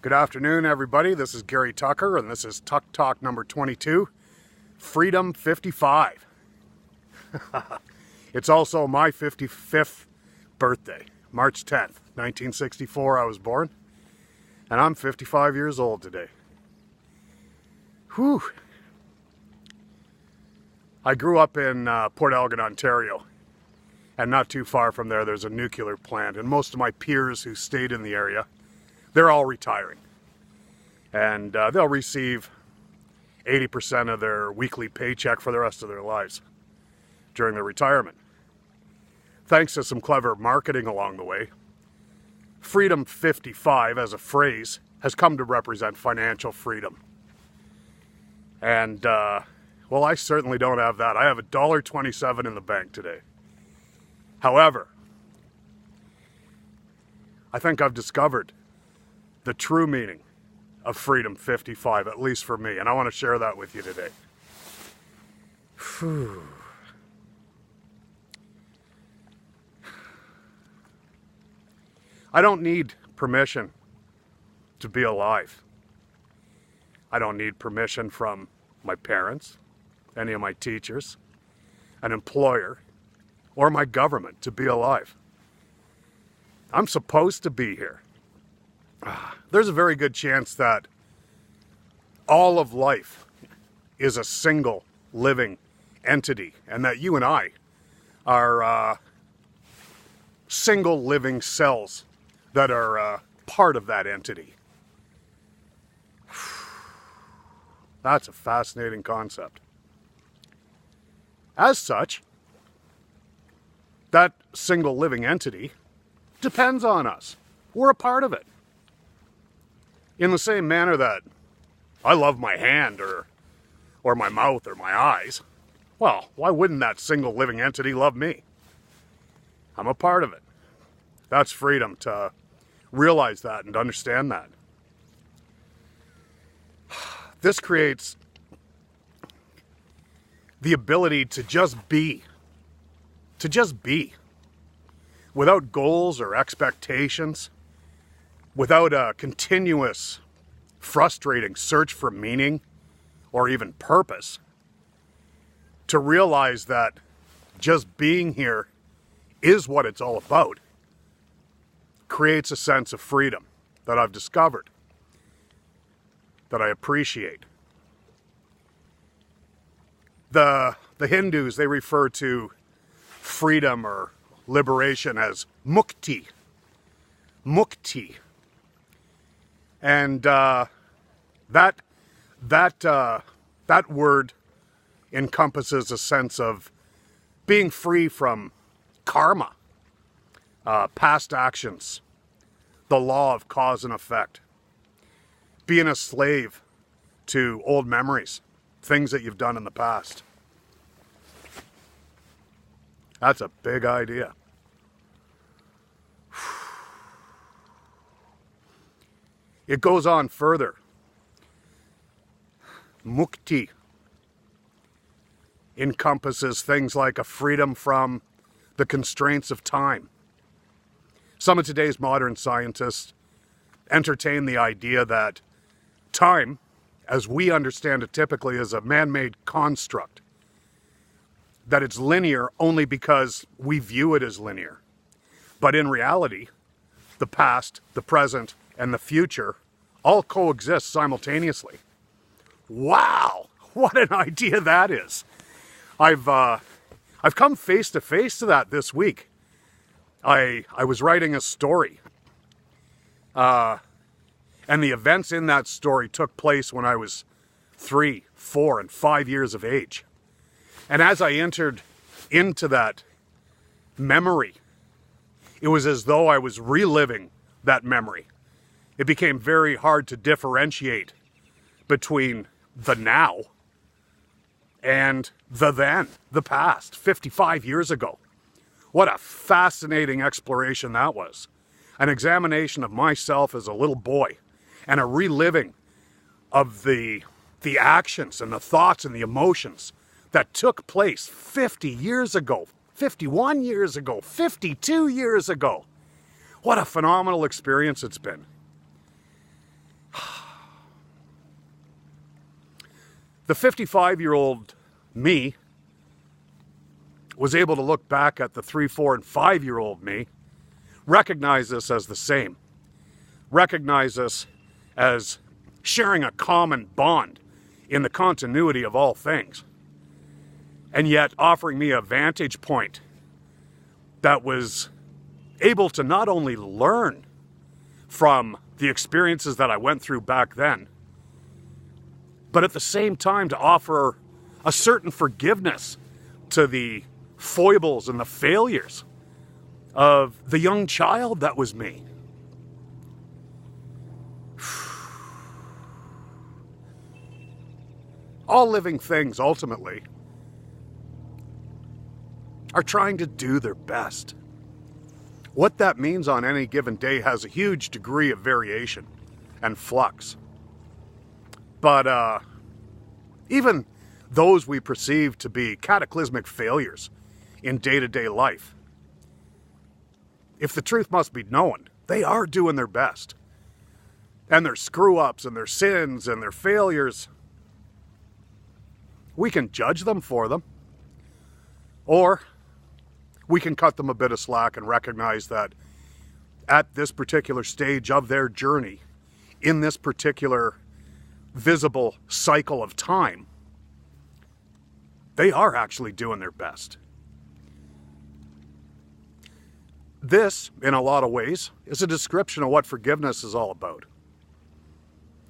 Good afternoon, everybody. This is Gary Tucker, and this is Tuck Talk number 22, Freedom 55. It's also my 55th birthday, March 10th, 1964 I was born, and I'm 55 years old today. Whew. I grew up in Port Elgin, Ontario, and not too far from there there's a nuclear plant, and most of my peers who stayed in the area, they're all retiring, and they'll receive 80% of their weekly paycheck for the rest of their lives during their retirement. Thanks to some clever marketing along the way, Freedom 55 as a phrase has come to represent financial freedom. And, well, I certainly don't have that. I have $1.27 in the bank today. However, I think I've discovered the true meaning of Freedom 55, at least for me, and I want to share that with you today. Whew. I don't need permission to be alive. I don't need permission from my parents, any of my teachers, an employer, or my government to be alive. I'm supposed to be here. There's a very good chance that all of life is a single living entity, and that you and I are single living cells that are part of that entity. That's a fascinating concept. As such, that single living entity depends on us. We're a part of it. In the same manner that I love my hand or my mouth or my eyes, well, why wouldn't that single living entity love me? I'm a part of it. That's freedom, to realize that and understand that. This creates the ability to just be. To just be. Without goals or expectations. Without a continuous, frustrating search for meaning or even purpose. To realize that just being here is what it's all about creates a sense of freedom that I've discovered, that I appreciate. The Hindus, they refer to freedom or liberation as mukti. Mukti. And that word encompasses a sense of being free from karma, past actions, the law of cause and effect, being a slave to old memories, things that you've done in the past. That's a big idea. It goes on further. Mukti encompasses things like a freedom from the constraints of time. Some of today's modern scientists entertain the idea that time, as we understand it typically, is a man-made construct. That it's linear only because we view it as linear. But in reality, the past, the present, and the future all coexist simultaneously. Wow, what an idea that is. I've come face to face to that this week. I was writing a story, and the events in that story took place when I was 3, 4, and 5 years of age. And as I entered into that memory, it was as though I was reliving that memory. It became very hard to differentiate between the now and the then, the past, 55 years ago. What a fascinating exploration that was. An examination of myself as a little boy and a reliving of the actions and the thoughts and the emotions that took place 50 years ago, 51 years ago, 52 years ago. What a phenomenal experience it's been. The 55-year-old me was able to look back at the 3, 4, and 5-year-old me, recognize this as the same, recognize this as sharing a common bond in the continuity of all things, and yet offering me a vantage point that was able to not only learn from the experiences that I went through back then, but at the same time to offer a certain forgiveness to the foibles and the failures of the young child that was me. All living things, ultimately, are trying to do their best. What that means on any given day has a huge degree of variation and flux. But even those we perceive to be cataclysmic failures in day-to-day life, if the truth must be known, they are doing their best. And their screw-ups and their sins and their failures, we can judge them for them, or we can cut them a bit of slack and recognize that at this particular stage of their journey, in this particular visible cycle of time, they are actually doing their best. This, in a lot of ways, is a description of what forgiveness is all about.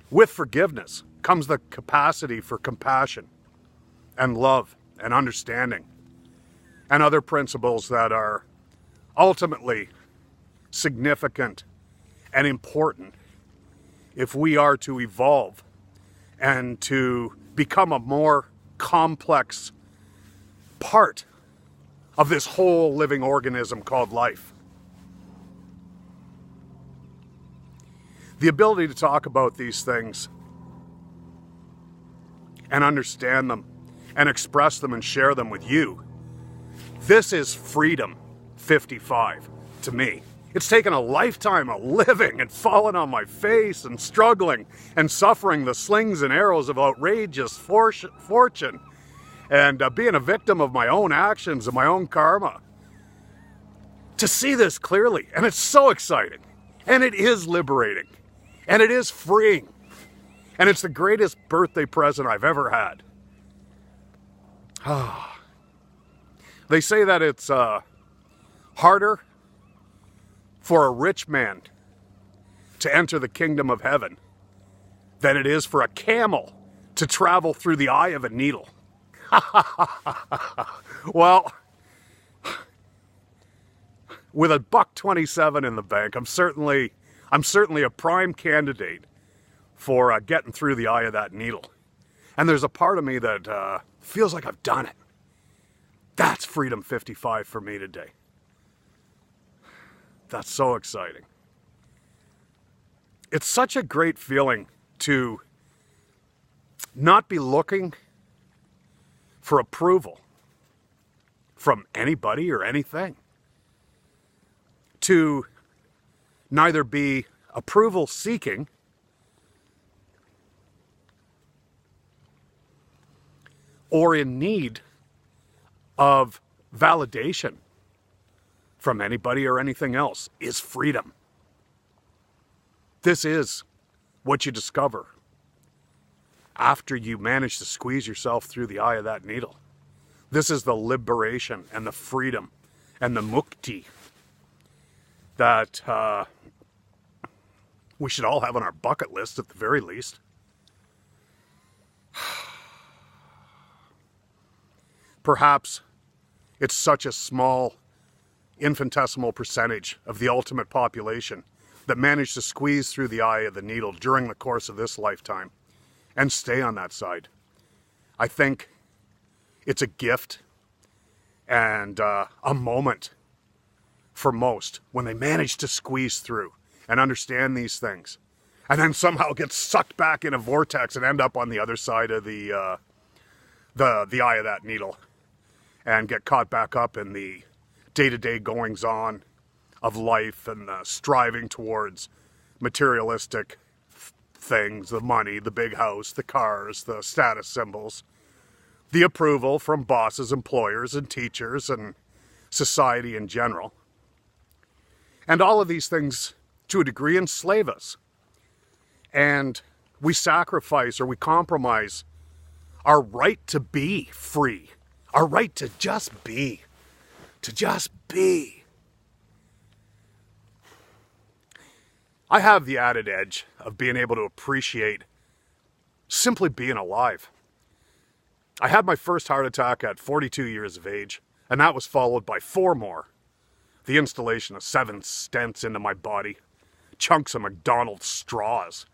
With forgiveness comes the capacity for compassion and love and understanding and other principles that are ultimately significant and important if we are to evolve and to become a more complex part of this whole living organism called life. The ability to talk about these things and understand them and express them and share them with you, this is Freedom 55 to me. It's taken a lifetime of living and falling on my face and struggling and suffering the slings and arrows of outrageous fortune and being a victim of my own actions and my own karma to see this clearly. And it's so exciting, and it is liberating, and it is freeing, and it's the greatest birthday present I've ever had. They say that it's harder for a rich man to enter the kingdom of heaven than it is for a camel to travel through the eye of a needle. Well, with a $1.27 in the bank, I'm certainly a prime candidate for getting through the eye of that needle. And there's a part of me that feels like I've done it. That's Freedom 55 for me today. That's so exciting. It's such a great feeling to not be looking for approval from anybody or anything. To neither be approval seeking or in need of validation from anybody or anything else is freedom. This is what you discover after you manage to squeeze yourself through the eye of that needle. This is the liberation and the freedom and the mukti that we should all have on our bucket list at the very least. Perhaps it's such a small, infinitesimal percentage of the ultimate population that managed to squeeze through the eye of the needle during the course of this lifetime and stay on that side. I think it's a gift and a moment for most when they manage to squeeze through and understand these things and then somehow get sucked back in a vortex and end up on the other side of the eye of that needle and get caught back up in the day-to-day goings-on of life and striving towards materialistic things, the money, the big house, the cars, the status symbols, the approval from bosses, employers, and teachers, and society in general. And all of these things, to a degree, enslave us. And we sacrifice or we compromise our right to be free, our right to just be, to just be. I have the added edge of being able to appreciate simply being alive. I had my first heart attack at 42 years of age, and that was followed by 4 more. The installation of 7 stents into my body, chunks of McDonald's straws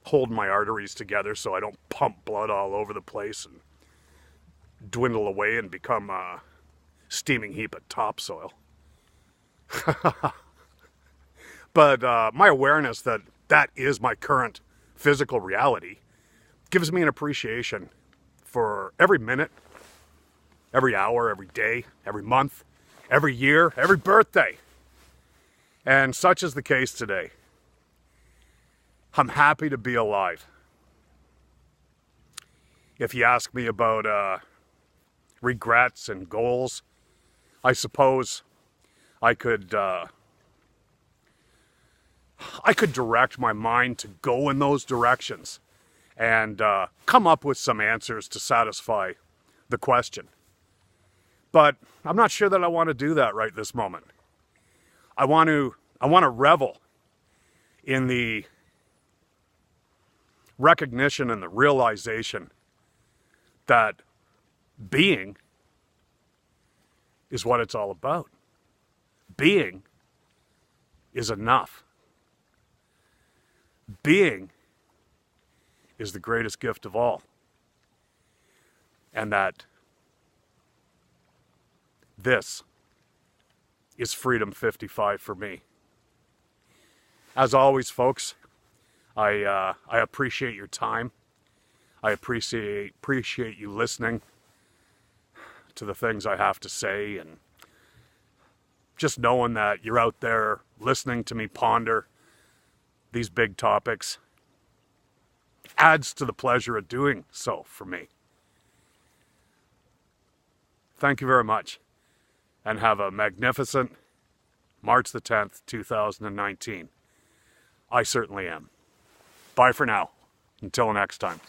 holding my arteries together so I don't pump blood all over the place and dwindle away and become a steaming heap of topsoil. But my awareness that that is my current physical reality gives me an appreciation for every minute, every hour, every day, every month, every year, every birthday. And such is the case today. I'm happy to be alive. If you ask me about regrets and goals, I suppose I could direct my mind to go in those directions and come up with some answers to satisfy the question. But I'm not sure that I want to do that right this moment. I want to revel in the recognition and the realization that being is what it's all about. Being is enough. Being is the greatest gift of all. And that this is Freedom 55 for me. As always, folks, I appreciate your time. I appreciate you listening to the things I have to say, and just knowing that you're out there listening to me ponder these big topics adds to the pleasure of doing so for me. Thank you very much, and have a magnificent March the 10th, 2019. I certainly am. Bye for now. Until next time.